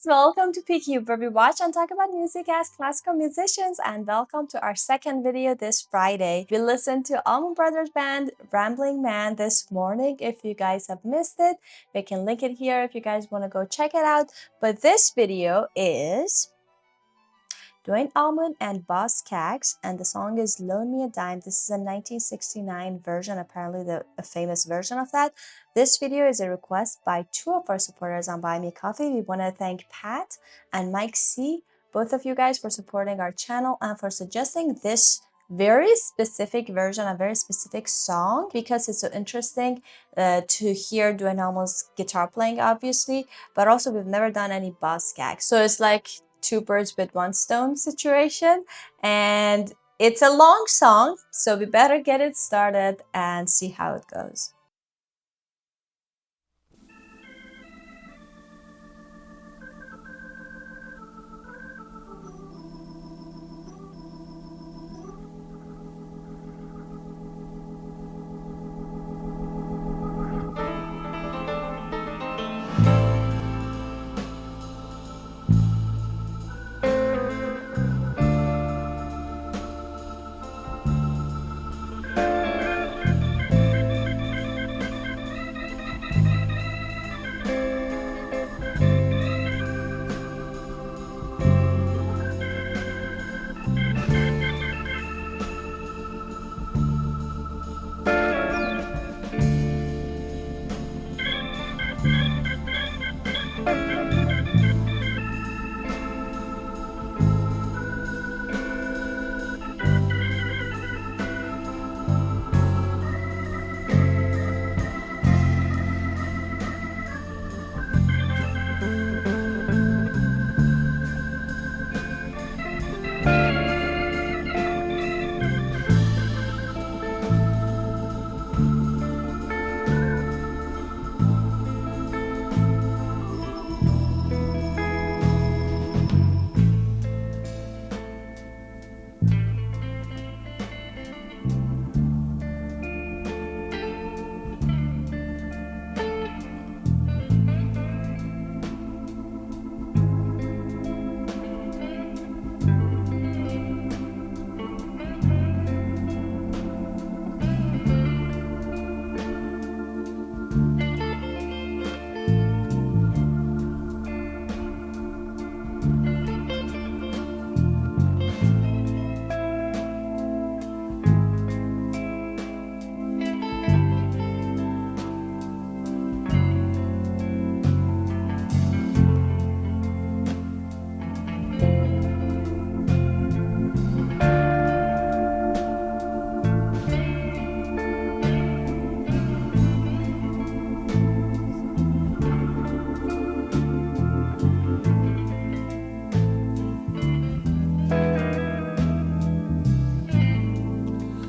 welcome to PQ, where we watch and talk about music as classical musicians, and welcome to our second video this Friday. We listened to Allman Brothers Band, Rambling Man this morning. If you guys have missed it, we can link it here if you guys want to go check it out. But this video is Duane Allman and Boz Scaggs, and the song is Loan Me a Dime. This is a 1969 version, apparently a famous version of that. This video is a request by two of our supporters on Buy Me Coffee. We want to thank Pat and Mike C, both of you guys, for supporting our channel and for suggesting this very specific version, a very specific song, because it's so interesting to hear Duane Allman's guitar playing, obviously, but also we've never done any Boz Scaggs. So it's like two birds with one stone situation, and it's a long song, so we better get it started and see how it goes.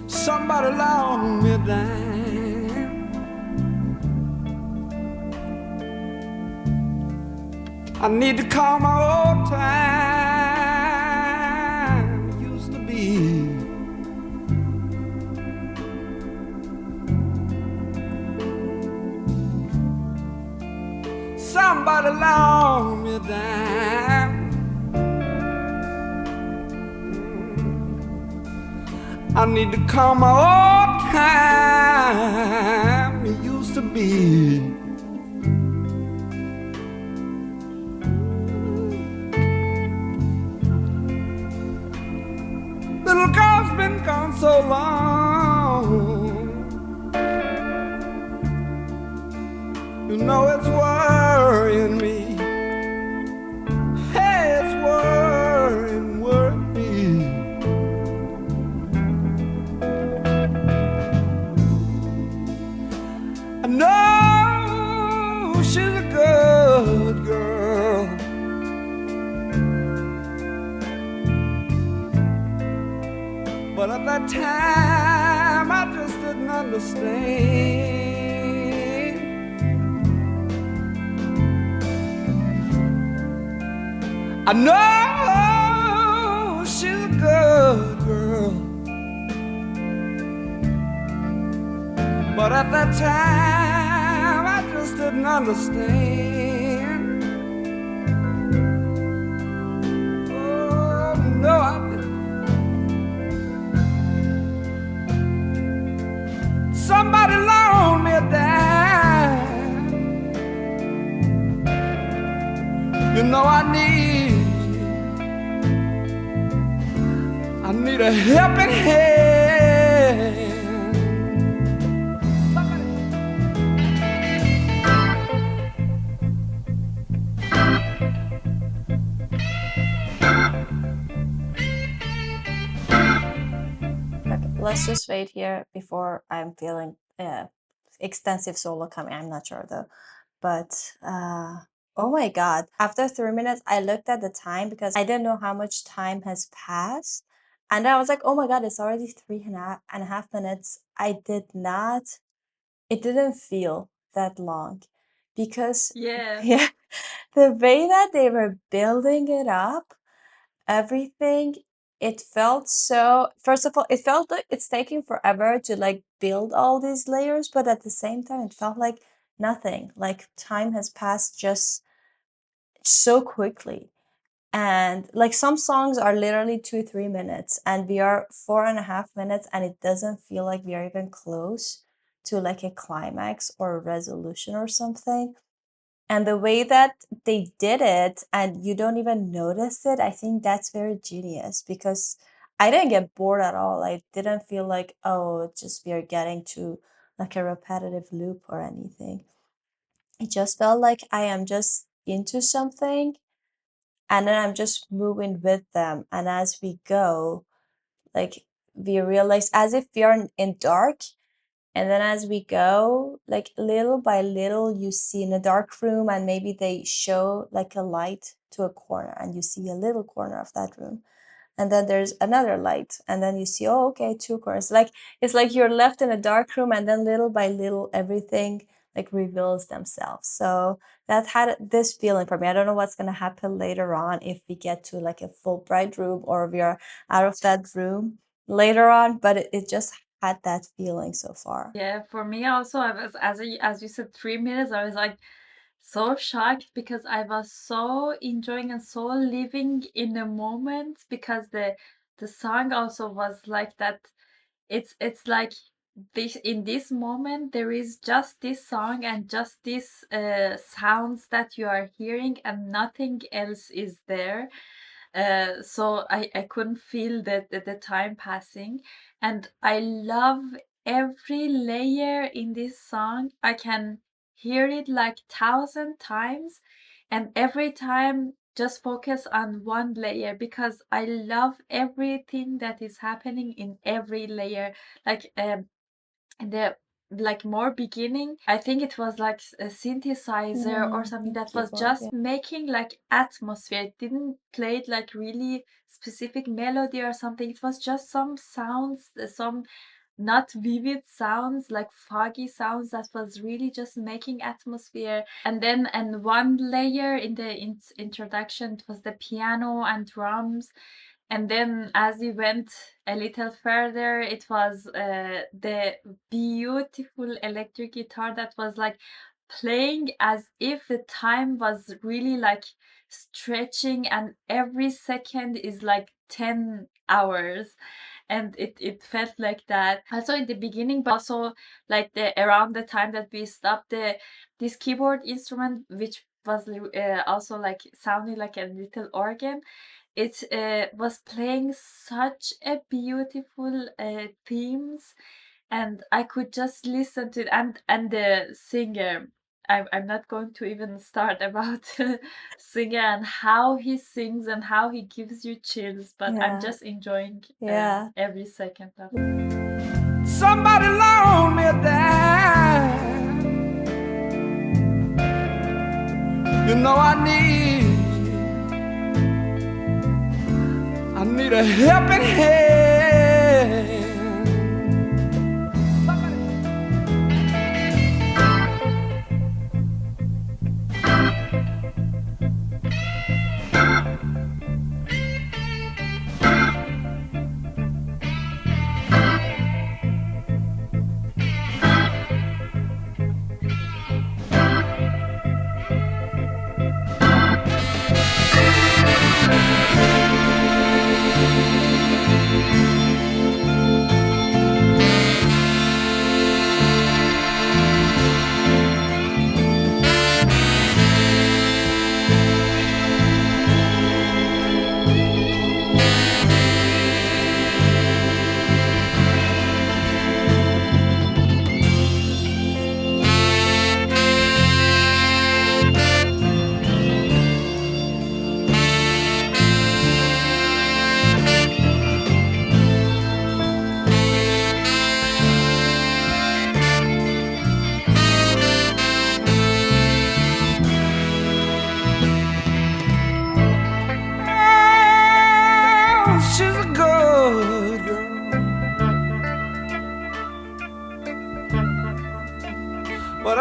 Somebody loan me a dime. I need to call my old time. It used to be. Somebody loan me a dime. I need to call my old time. It used to be. Little girl's been gone so long. You know it's worrying me. Hey, it's worrying me. I know she's a good girl, but at that time I just didn't understand. I know she's a good girl, but at that time I just didn't understand. You know I need a helping hand. Okay, let's just wait here before I'm feeling extensive solo coming. I'm not sure though. But oh my god, after 3 minutes, I looked at the time because I didn't know how much time has passed. And I was like, oh my god, it's already and a half minutes. It didn't feel that long because, Yeah. yeah, the way that they were building it up, everything, it felt so, first of all, it felt like it's taking forever to like build all these layers, but at the same time, it felt like nothing. Like time has passed just so quickly. And like some songs are literally 2, 3 minutes, and we are 4.5 minutes, and it doesn't feel like we are even close to like a climax or a resolution or something. And the way that they did it, and you don't even notice it, I think that's very genius because I didn't get bored at all. I didn't feel like, oh, it's just we are getting to like a repetitive loop or anything. It just felt like I am just into something, and then I'm just moving with them. And as we go, like we realize as if we are in dark, and then as we go, like little by little, you see in a dark room, and maybe they show like a light to a corner, and you see a little corner of that room. And then there's another light, and then you see, oh, okay, two corners. Like it's like you're left in a dark room, and then little by little, everything like reveals themselves. So that had this feeling for me. I don't know what's gonna happen later on if we get to like a full bright room or we are out of that room later on, but it just had that feeling so far. Yeah, for me also, I was as you said, 3 minutes. I was like so shocked because I was so enjoying and so living in the moment because the song also was like that. It's like this in this moment there is just this song and just these sounds that you are hearing and nothing else is there. So I couldn't feel the time passing, and I love every layer in this song. I can hear it like 1,000 times, and every time just focus on one layer because I love everything that is happening in every layer. Like the like more beginning, I think it was like a synthesizer or something that was Keyboard, yeah. just making like atmosphere. It didn't play it like really specific melody or something. It was just some sounds, some not vivid sounds, like foggy sounds that was really just making atmosphere. And then and one layer in the introduction, it was the piano and drums. And then as we went a little further, it was the beautiful electric guitar that was like playing as if the time was really like stretching and every second is like 10 hours, and it felt like that also in the beginning, but also like the around the time that we stopped, the this keyboard instrument which was also like sounding like a little organ. It was playing such a beautiful themes, and I could just listen to it. And the singer, I'm not going to even start about singer and how he sings and how he gives you chills, but I'm Yeah, just enjoying yeah. every second of it. Somebody loan me a dime. You know I need a helping hand.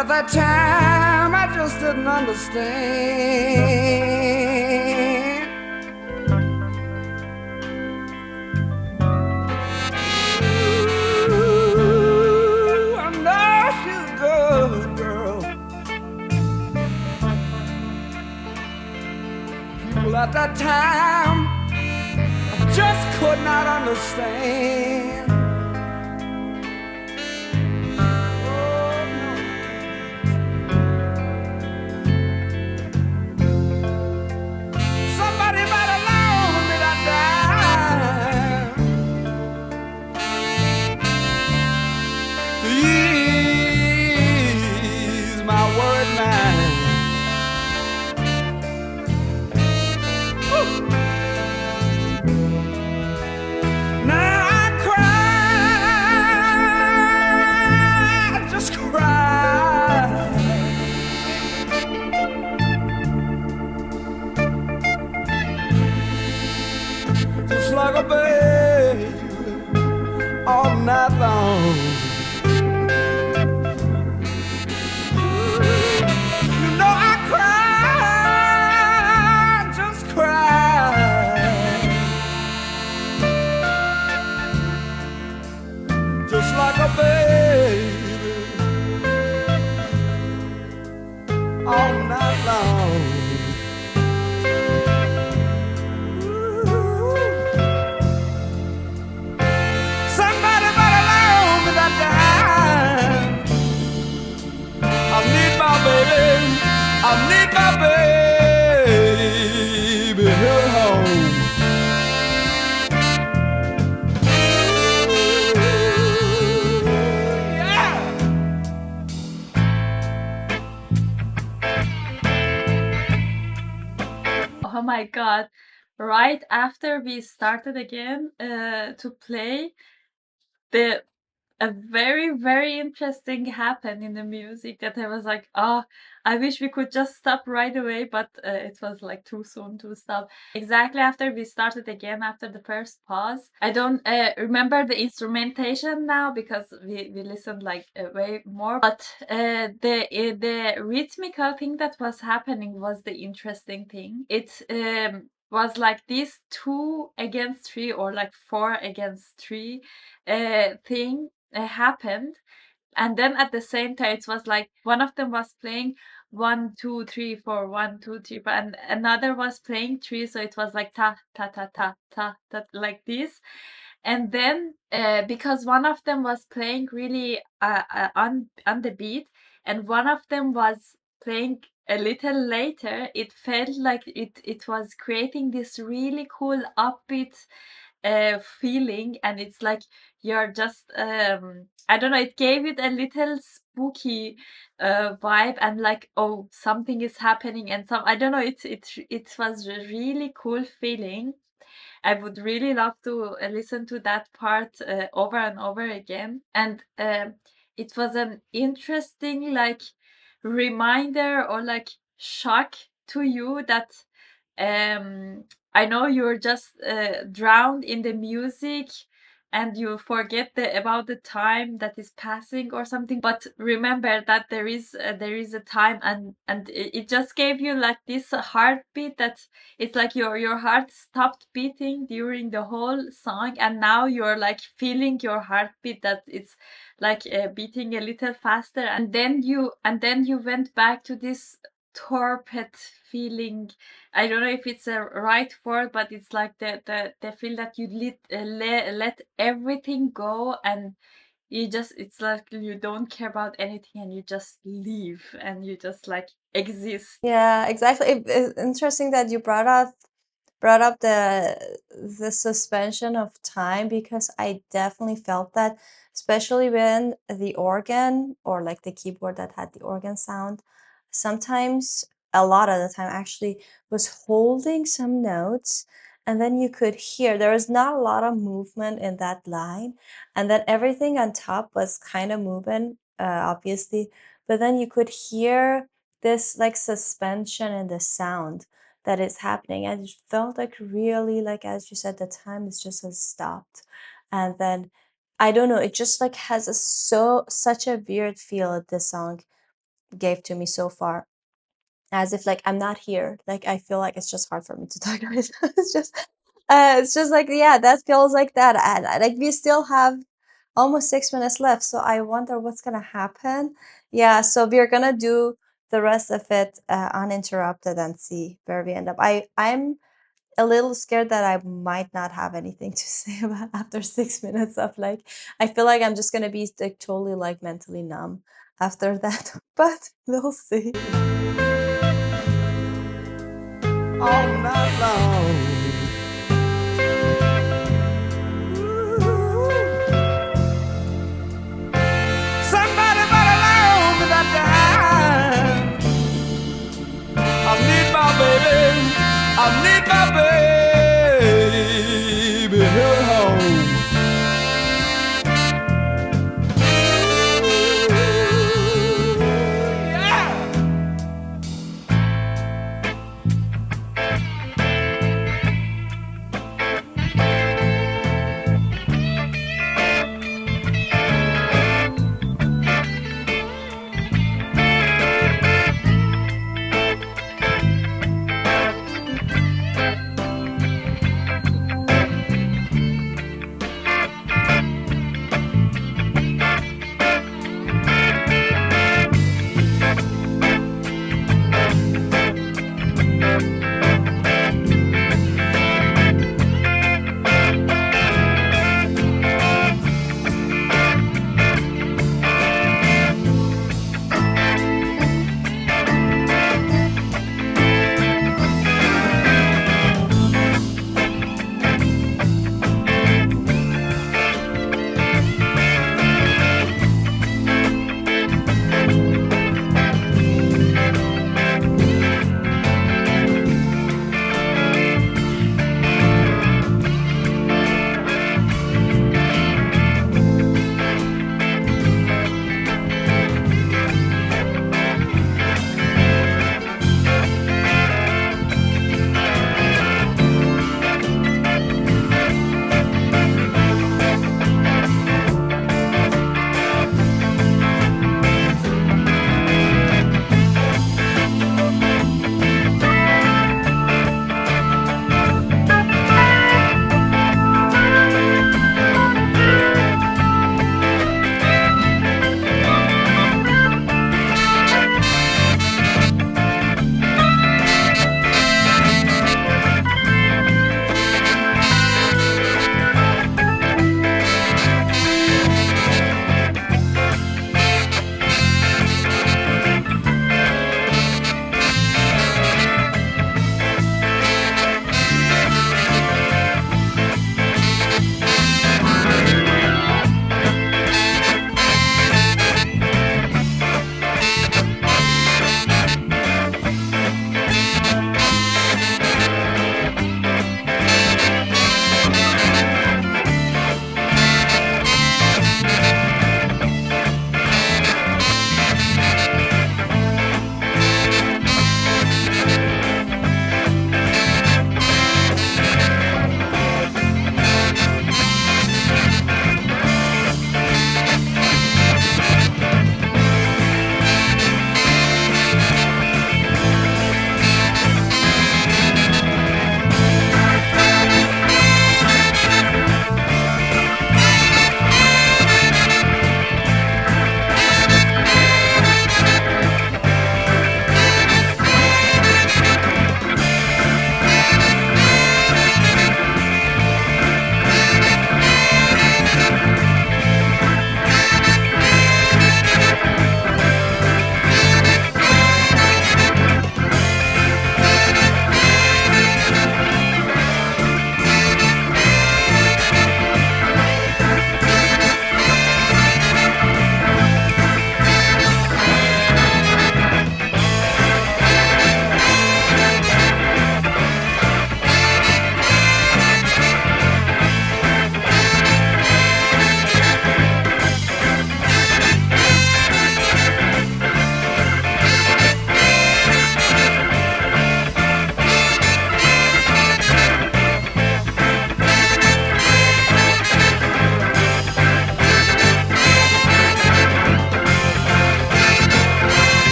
at that time I just didn't understand. Ooh, I know she's a good girl. People at that time just could not understand. Oh, no. Somebody better loan me that dime to ease my worried mind. Now I cry, I just cry, just like a baby all night long. You know I cry, just cry, just like a baby all night long. Ooh. Somebody better loan me that dime. I need my baby, I need my baby here at home. Yeah. Oh my God. Right after we started again to play, the a very, very interesting happened in the music that I was like, oh, I wish we could just stop right away, but it was like too soon to stop. Exactly after we started again, after the first pause. I don't remember the instrumentation now because we listened like way more, but the rhythmical thing that was happening was the interesting thing. It was like this 2 against 3 or like 4 against 3 thing happened, and then at the same time it was like one of them was playing 1 2 3 4 1 2 3 4, and another was playing 3, so it was like ta ta ta ta ta ta like this. And then because one of them was playing really on the beat, and one of them was playing a little later, it felt like it was creating this really cool upbeat feeling, and it's like you're just I don't know, it gave it a little spooky vibe, and like, oh, something is happening, and some, I don't know, it was a really cool feeling. I would really love to listen to that part over and over again. And it was an interesting, like, reminder or like shock to you that I know you're just drowned in the music and you forget about the time that is passing or something, but remember that there is a time, and it just gave you like this heartbeat that it's like your heart stopped beating during the whole song, and now you're like feeling your heartbeat that it's like beating a little faster, and then you went back to this torpid feeling. I don't know if it's a right word, but it's like the feel that you let everything go, and you just, it's like you don't care about anything and you just leave and you just like exist. Yeah, exactly. It's interesting that you brought up the suspension of time, because I definitely felt that, especially when the organ or like the keyboard that had the organ sound, sometimes, a lot of the time actually, was holding some notes, and then you could hear there was not a lot of movement in that line, and then everything on top was kind of moving, obviously, but then you could hear this like suspension in the sound that is happening, and it felt like really, like as you said, the time is just has stopped. And then I don't know, it just like has a such a weird feel at this song. gave to me so far, as if like I'm not here. Like I feel like it's just hard for me to talk right now. It's just like, yeah, that feels like that. And like we still have almost 6 minutes left, so I wonder what's gonna happen. Yeah, so we're gonna do the rest of it uninterrupted and see where we end up. I'm a little scared that I might not have anything to say about after 6 minutes of like, I feel like I'm just gonna be like totally like mentally numb after that, but we'll see. all night long. Somebody better learn me that time. I need my baby. I need my baby here at home. Yeah.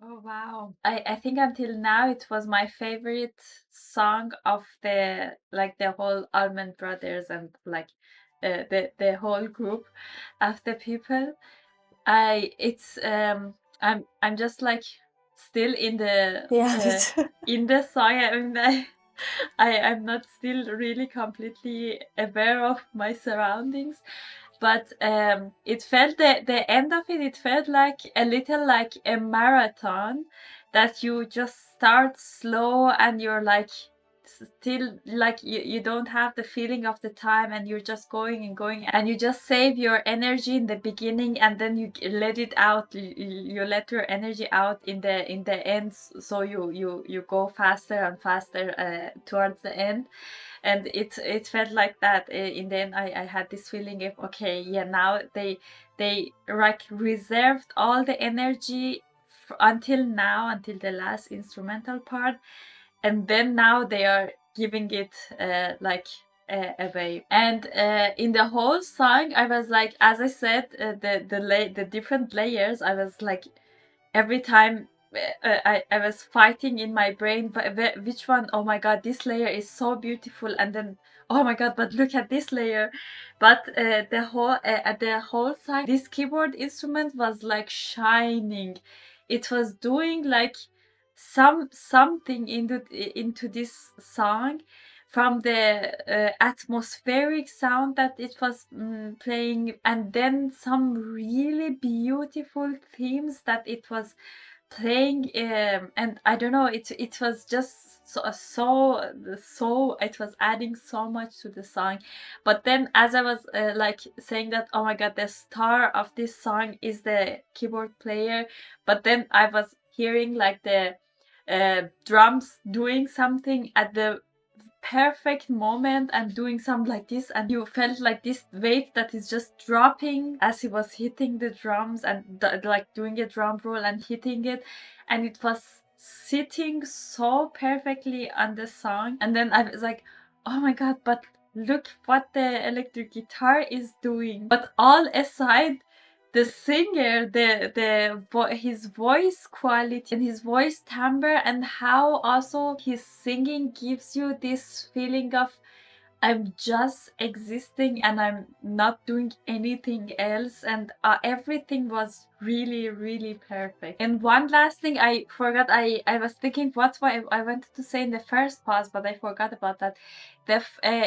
Oh wow. I think until now it was my favorite song of the whole Allman Brothers and like the whole group of the people. I it's I'm just like still Yeah, me too. in the song. I mean, I'm not still really completely aware of my surroundings, but it felt the end of it. It felt like a little like a marathon that you just start slow and you're like still like you don't have the feeling of the time and you're just going and going and you just save your energy in the beginning and then you let it out. You let your energy out in the end, so you go faster and faster towards the end. And it felt like that. In the end, I had this feeling of, okay, yeah, now they like reserved all the energy until now, until the last instrumental part, and then now they are giving it like away. And in the whole song, I was like, as I said, the different layers, I was like, every time I was fighting in my brain, but which one, oh my god, this layer is so beautiful, and then oh my god, but look at this layer. But the whole song, this keyboard instrument was like shining. It was doing like something into this song, from the atmospheric sound that it was playing, and then some really beautiful themes that it was playing. And I don't know, it was just so it was adding so much to the song. But then as I was like saying that, oh my god, the star of this song is the keyboard player, but then I was hearing like the drums doing something at the perfect moment and doing something like this, and you felt like this weight that is just dropping as he was hitting the drums and like doing a drum roll and hitting it, and it was sitting so perfectly on the song. And then I was like, oh my god, but look what the electric guitar is doing. But all aside, the singer, his voice quality and his voice timbre, and how also his singing gives you this feeling of, I'm just existing and I'm not doing anything else. And everything was really, really perfect. And one last thing I forgot, I was thinking what I wanted to say in the first pause, but I forgot about that.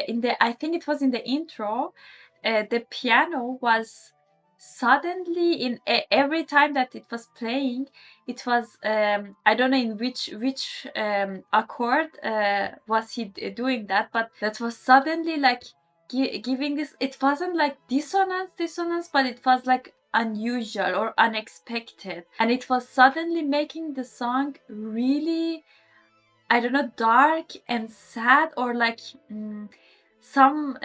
In the, I think it was in the intro, the piano was suddenly in every time that it was playing, it was I don't know in which accord was he doing that, but that was suddenly like giving this, it wasn't like dissonance, but it was like unusual or unexpected, and it was suddenly making the song really, I don't know, dark and sad, or like some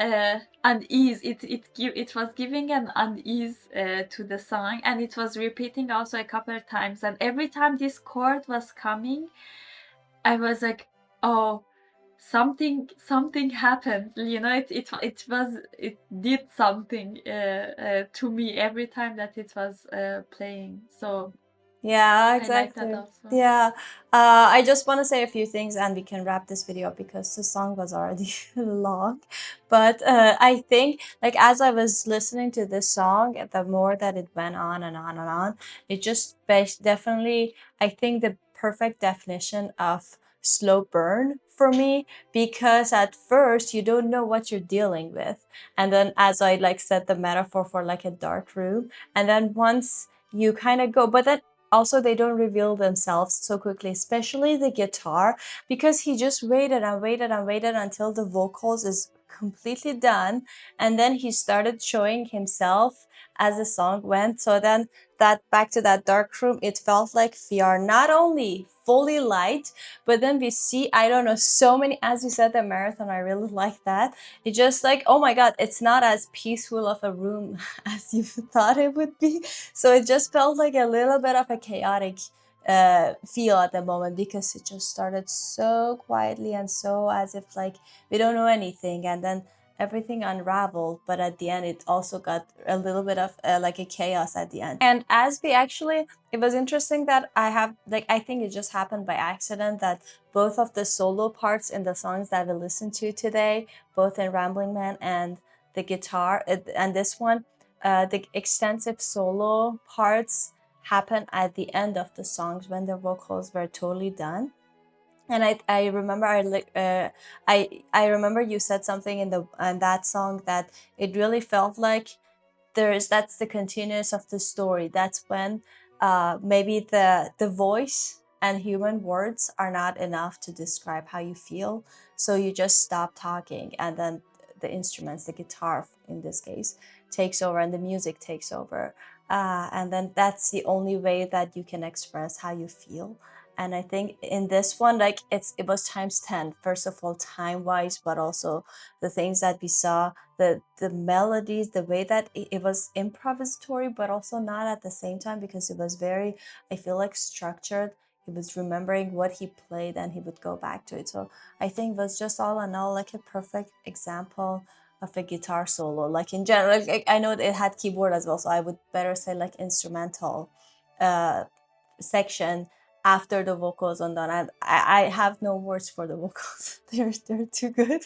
unease. It was giving an unease to the song, and it was repeating also a couple of times. And every time this chord was coming, I was like, oh, something happened. You know, it did something to me every time that it was playing. So Yeah, I like that exactly. also. Yeah. I just want to say a few things and we can wrap this video up because the song was already long. But I think, like, as I was listening to this song, the more that it went on and on and on, it just definitely, I think, the perfect definition of slow burn for me, because at first you don't know what you're dealing with. And then, as I like said, the metaphor for like a dark room, and then once you kind of go, but then also they don't reveal themselves so quickly, especially the guitar, because he just waited and waited and waited until the vocals is completely done, and then he started showing himself as the song went. So then that back to that dark room, it felt like we are not only fully light, but then we see, I don't know, so many, as you said, the marathon, I really like that. It just like, oh my god, it's not as peaceful of a room as you thought it would be. So it just felt like a little bit of a chaotic feel at the moment, because it just started so quietly and so as if like we don't know anything, and then everything unraveled, but at the end it also got a little bit of like a chaos at the end. And as we actually, it was interesting that I have, like, I think it just happened by accident that both of the solo parts in the songs that we listened to today, both in Rambling Man and the guitar and this one, the extensive solo parts happen at the end of the songs when the vocals were totally done. And I remember I remember you said something in the in that song that it really felt like that's the continuous of the story. That's when maybe the voice and human words are not enough to describe how you feel, so you just stop talking, and then the instruments, the guitar in this case, takes over, and the music takes over, and then that's the only way that you can express how you feel. And I think in this one, like, it was times 10, first of all, time wise, but also the things that we saw, the melodies, the way that it was improvisatory, but also not at the same time, because it was very, I feel like, structured. He was remembering what he played and he would go back to it. So I think it was just all in all like a perfect example of a guitar solo. Like in general, like, I know it had keyboard as well, so I would better say like instrumental uh section after the vocals on done. And I have no words for the vocals. They're too good.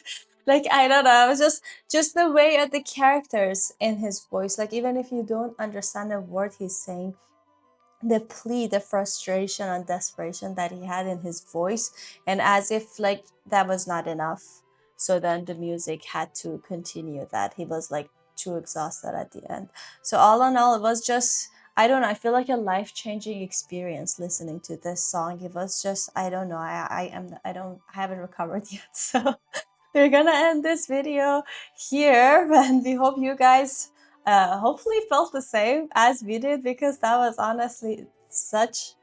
Like, I don't know, it was just the way of the characters in his voice. Like, even if you don't understand a word he's saying, the plea, the frustration and desperation that he had in his voice, and as if like that was not enough. So then the music had to continue that. He was like too exhausted at the end. So all in all, it was just, I don't know, I feel like a life-changing experience listening to this song. It was just, I don't know, I haven't recovered yet. So we're gonna end this video here, and we hope you guys hopefully felt the same as we did, because that was honestly such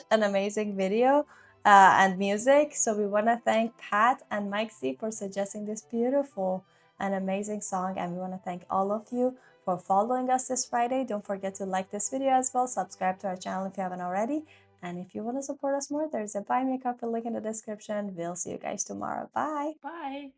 an amazing video and music. So we want to thank Pat and Mike C for suggesting this beautiful and amazing song, and we want to thank all of you for following us this Friday. Don't forget to like this video as well, subscribe to our channel if you haven't already, and if you want to support us more, there's a Buy Me a Coffee link in the description. We'll see you guys tomorrow. Bye. Bye.